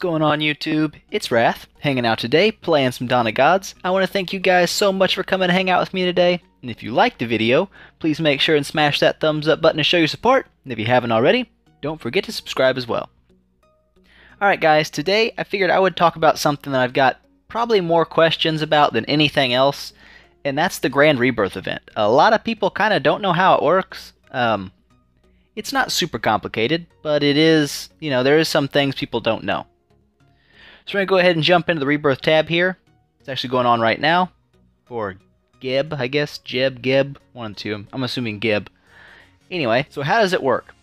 going on YouTube? It's Wrath, hanging out today, playing some Dawn of Gods. I want to thank you guys so much for coming to hang out with me today. And if you liked the video, please make sure and smash that thumbs up button to show your support. And if you haven't already, don't forget to subscribe as well. Alright guys, today I figured I would talk about something that I've got probably more questions about than anything else. And that's the Grand Rebirth event. A lot of people kind of don't know how it works. It's not super complicated, but it is, there is some things people don't know. So we're going to go ahead and jump into the Rebirth tab here. It's actually going on right now for Geb, I guess. Jeb, Geb, one of the two. I'm assuming Geb. Anyway, so how does it work?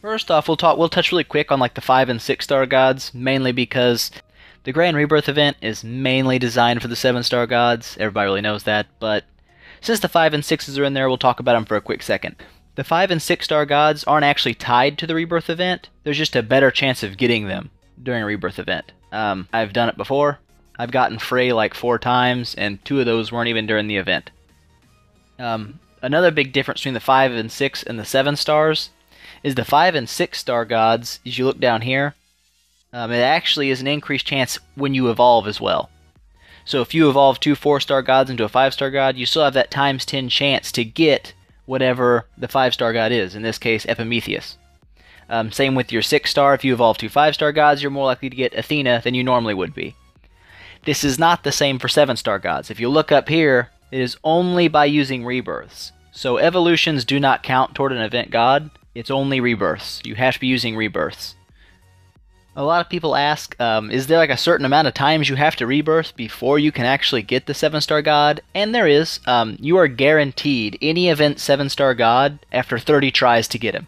First off, we'll touch really quick on like the 5 and 6 star gods, mainly because the Grand Rebirth event is mainly designed for the 7-star gods. Everybody really knows that, but since the 5 and 6s are in there, we'll talk about them for a quick second. The 5 and 6 star gods aren't actually tied to the Rebirth event. There's just a better chance of getting them during a Rebirth event. I've done it before. I've gotten Frey like 4 times, and 2 of those weren't even during the event. Another big difference between the 5 and 6 and the 7 stars is the 5 and 6 star gods, as you look down here, it actually is an increased chance when you evolve as well. So if you evolve 2 4-star gods into a 5-star god, you still have that times 10 chance to get whatever the 5-star god is, in this case Epimetheus. Same with your 6-star, if you evolve 2 5-star gods, you're more likely to get Athena than you normally would be. This is not the same for 7-star gods. If you look up here, it is only by using rebirths. So evolutions do not count toward an event god, it's only rebirths. You have to be using rebirths. A lot of people ask, is there like a certain amount of times you have to rebirth before you can actually get the 7-star god? And there is. You are guaranteed any event 7-star god after 30 tries to get him.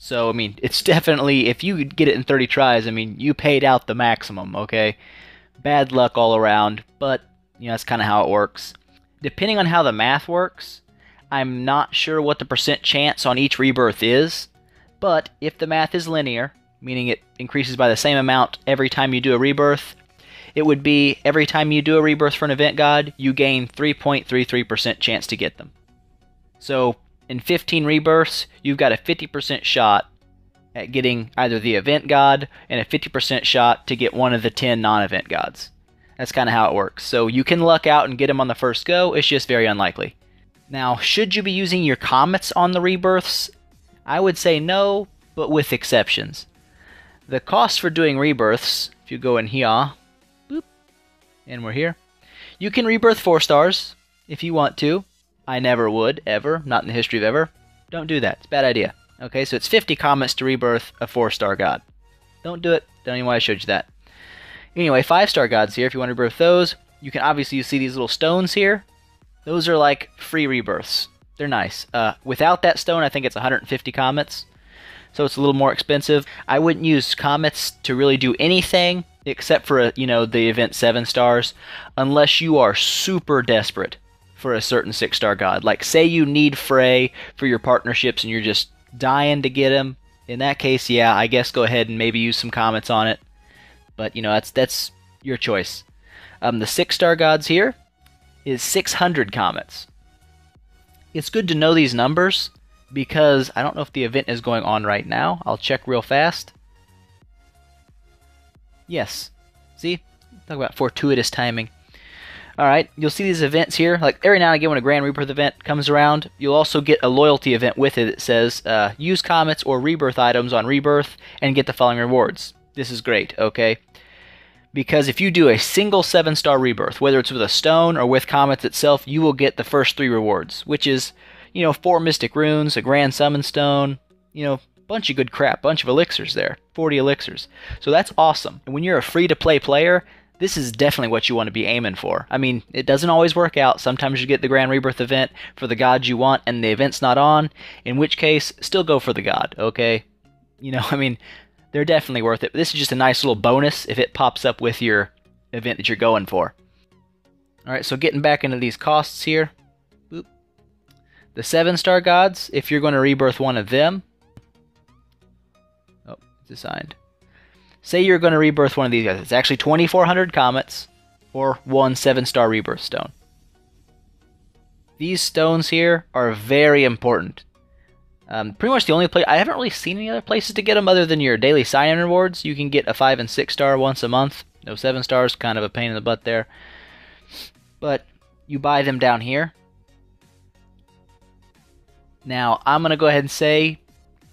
So, it's definitely, if you get it in 30 tries, you paid out the maximum, okay? Bad luck all around, but, that's kind of how it works. Depending on how the math works, I'm not sure what the percent chance on each rebirth is, but if the math is linear, meaning it increases by the same amount every time you do a rebirth, it would be every time you do a rebirth for an event god, you gain 3.33% chance to get them. So, in 15 rebirths, you've got a 50% shot at getting either the event god and a 50% shot to get one of the 10 non-event gods. That's kind of how it works. So you can luck out and get them on the first go, it's just very unlikely. Now, should you be using your comets on the rebirths? I would say no, but with exceptions. The cost for doing rebirths, if you go in here, boop, and we're here, you can rebirth 4 stars if you want to. I never would, ever, not in the history of ever. Don't do that, it's a bad idea. Okay, so it's 50 comets to rebirth a 4-star god. Don't do it, don't even know why I showed you that. Anyway, 5-star gods here, if you want to rebirth those, you can obviously, you see these little stones here? Those are like free rebirths. They're nice. Without that stone, I think it's 150 comets. So it's a little more expensive. I wouldn't use comets to really do anything except for, the event 7 stars, unless you are super desperate for a certain 6-star god. Like, say you need Frey for your partnerships and you're just dying to get him. In that case, yeah, I guess go ahead and maybe use some comets on it. But, that's your choice. The 6-star gods here is 600 comets. It's good to know these numbers, because I don't know if the event is going on right now. I'll check real fast. Yes. See? Talk about fortuitous timing. Alright, you'll see these events here. Like every now and again when a Grand Rebirth event comes around, you'll also get a loyalty event with it that says, use comets or rebirth items on Rebirth and get the following rewards. This is great, okay? Because if you do a single 7-star rebirth, whether it's with a stone or with comets itself, you will get the first 3 rewards, which is 4 mystic runes, a grand summon stone, bunch of good crap, bunch of elixirs there, 40 elixirs. So that's awesome. And when you're a free-to-play player, this is definitely what you want to be aiming for. It doesn't always work out. Sometimes you get the Grand Rebirth event for the god you want and the event's not on, in which case, still go for the god, okay? They're definitely worth it. But this is just a nice little bonus if it pops up with your event that you're going for. Alright, so getting back into these costs here. Boop. The 7-star gods, if you're going to rebirth one of them. Oh, it's assigned. Say you're going to rebirth one of these guys. It's actually 2,400 comets or 1 7-star rebirth stone. These stones here are very important. Pretty much the only place, I haven't really seen any other places to get them other than your daily sign-in rewards. You can get a 5 and 6 star once a month. No 7 stars, kind of a pain in the butt there. But you buy them down here. Now, I'm going to go ahead and say,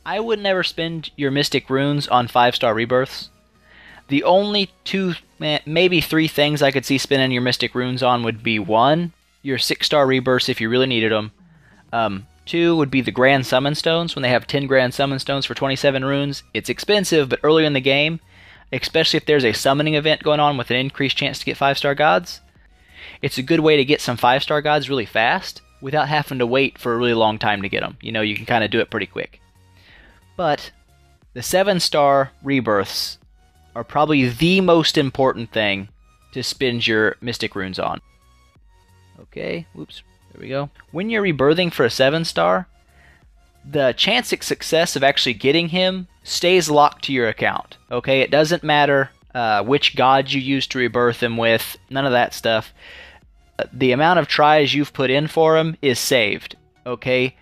I would never spend your Mystic Runes on 5-star rebirths. The only 2, maybe 3 things I could see spending your Mystic Runes on would be 1, your 6-star rebirths if you really needed them. 2 would be the Grand Summon Stones. When they have 10 Grand Summon Stones for 27 runes, it's expensive, but earlier in the game, especially if there's a summoning event going on with an increased chance to get 5-star gods, it's a good way to get some 5-star gods really fast without having to wait for a really long time to get them. You know, you can kind of do it pretty quick. But the 7-star rebirths are probably the most important thing to spend your Mystic Runes on. Okay, whoops. There we go. When you're rebirthing for a 7-star, the chance of success of actually getting him stays locked to your account. Okay, it doesn't matter which god you use to rebirth him with, none of that stuff. The amount of tries you've put in for him is saved. Okay,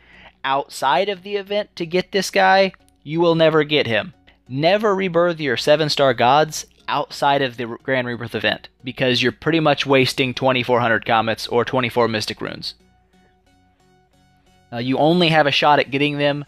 outside of the event to get this guy, you will never get him. Never rebirth your 7-star gods outside of the Grand Rebirth event, because you're pretty much wasting 2,400 comets or 24 Mystic Runes. You only have a shot at getting them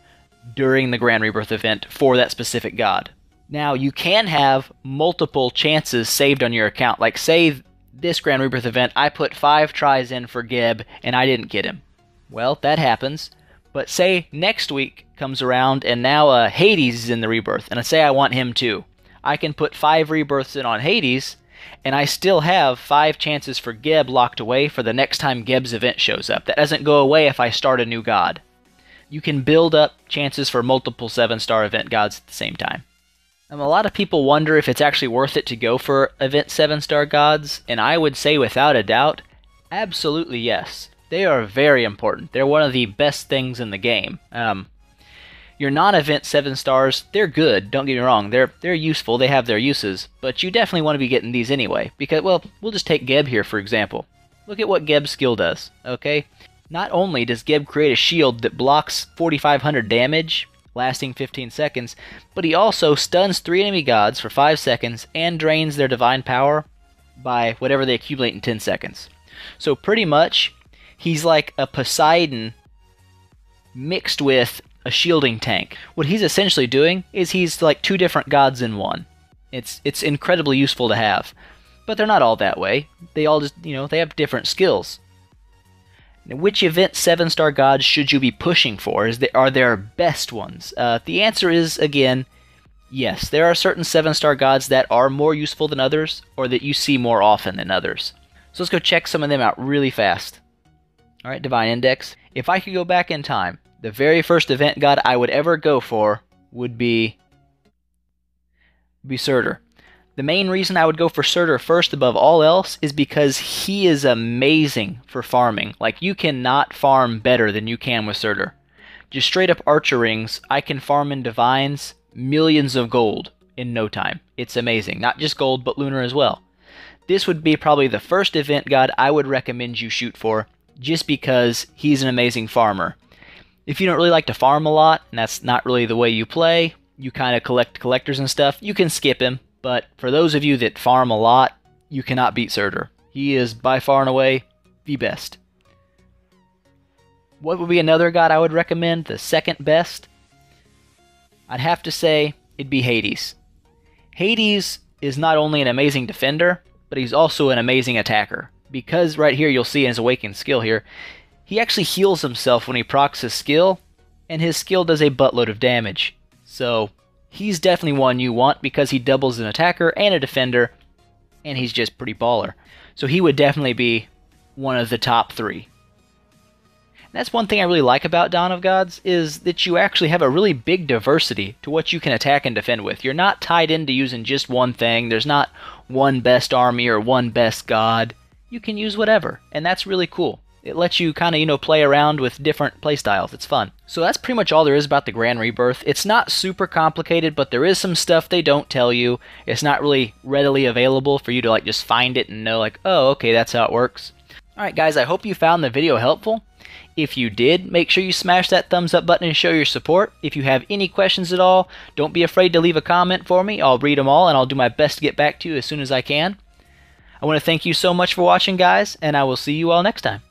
during the Grand Rebirth event for that specific god. Now, you can have multiple chances saved on your account. Like, say this Grand Rebirth event, I put 5 tries in for Geb, and I didn't get him. Well, that happens. But say next week comes around, and now Hades is in the Rebirth, and I say I want him too. I can put 5 rebirths in on Hades, and I still have 5 chances for Geb locked away for the next time Geb's event shows up. That doesn't go away if I start a new god. You can build up chances for multiple 7-star event gods at the same time. A lot of people wonder if it's actually worth it to go for event 7-star gods, and I would say without a doubt, absolutely yes. They are very important. They're one of the best things in the game. Your non-event 7 stars, they're good, don't get me wrong. They're useful, they have their uses, but you definitely want to be getting these anyway. Because, well, we'll just take Geb here, for example. Look at what Geb's skill does, okay? Not only does Geb create a shield that blocks 4,500 damage, lasting 15 seconds, but he also stuns 3 enemy gods for 5 seconds and drains their divine power by whatever they accumulate in 10 seconds. So pretty much, he's like a Poseidon mixed with a shielding tank. What he's essentially doing is he's like 2 different gods in one. It's incredibly useful to have. But they're not all that way. They all just, they have different skills. Now, which event 7-star gods should you be pushing for? Are there best ones? The answer is, again, yes. There are certain 7-star gods that are more useful than others, or that you see more often than others. So let's go check some of them out really fast. Alright, Divine Index. If I could go back in time, the very first event god I would ever go for would be Surtur. The main reason I would go for Surtur first above all else is because he is amazing for farming. Like, you cannot farm better than you can with Surtur. Just straight up archer rings, I can farm in divines millions of gold in no time. It's amazing. Not just gold, but lunar as well. This would be probably the first event god I would recommend you shoot for, just because he's an amazing farmer. If you don't really like to farm a lot, and that's not really the way you play, you kind of collect collectors and stuff, you can skip him. But for those of you that farm a lot, you cannot beat Surtur. He is by far and away the best. What would be another god I would recommend, the second best? I'd have to say it'd be Hades. Hades is not only an amazing defender, but he's also an amazing attacker. Because right here you'll see in his awakened skill here, he actually heals himself when he procs his skill, and his skill does a buttload of damage. So he's definitely one you want because he doubles an attacker and a defender, and he's just pretty baller. So he would definitely be one of the top 3. And that's one thing I really like about Dawn of Gods, is that you actually have a really big diversity to what you can attack and defend with. You're not tied into using just one thing. There's not one best army or one best god. You can use whatever, and that's really cool. It lets you kind of, play around with different playstyles. It's fun. So that's pretty much all there is about the Grand Rebirth. It's not super complicated, but there is some stuff they don't tell you. It's not really readily available for you to just find it and know oh, okay, that's how it works. Alright guys, I hope you found the video helpful. If you did, make sure you smash that thumbs up button and show your support. If you have any questions at all, don't be afraid to leave a comment for me. I'll read them all and I'll do my best to get back to you as soon as I can. I want to thank you so much for watching, guys, and I will see you all next time.